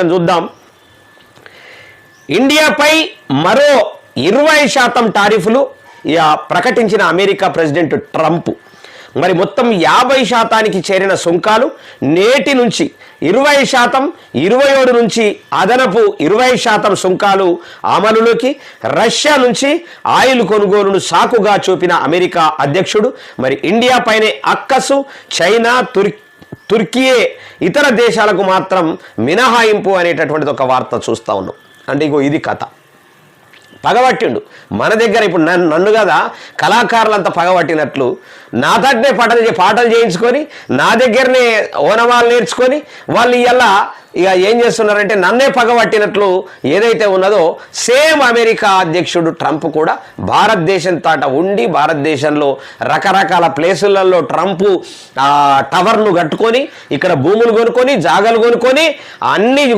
చూద్దాం. ఇండియాపై మరో 20% టారిఫ్లు ప్రకటించిన అమెరికా ప్రెసిడెంట్ ట్రంప్. మరి మొత్తం 50% చేరిన సుంకాలు నేటి నుంచి 20%, 27 నుంచి అదనపు 20% సుంకాలు అమలులోకి. రష్యా నుంచి ఆయిల్ కొనుగోలును సాకుగా చూపిన అమెరికా అధ్యక్షుడు మరి ఇండియా పైనే అక్కసు. చైనా, తుర్కీయే ఇతర దేశాలకు మాత్రం మినహాయింపు అనేటటువంటిది ఒక వార్త చూస్తూ ఉన్నాం. అంటే ఇగో ఇది కథ. పగబట్టిండు మన దగ్గర. ఇప్పుడు నన్ను కదా కళాకారులంతా పగబట్టినట్లు నా దగ్గరే పాటలు చేయించుకొని నా దగ్గరనే ఓనమాలు నేర్చుకొని వాళ్ళు ఇలా ఇక ఏం చేస్తున్నారంటే నన్నే పగబట్టినట్లు ఏదైతే ఉన్నదో సేమ్ అమెరికా అధ్యక్షుడు ట్రంప్ కూడా భారతదేశం తాట ఉండి భారతదేశంలో రకరకాల ప్లేసులలో ట్రంప్ టవర్ను కట్టుకొని ఇక్కడ భూములు కొనుక్కొని జాగాలు కొనుక్కొని అన్ని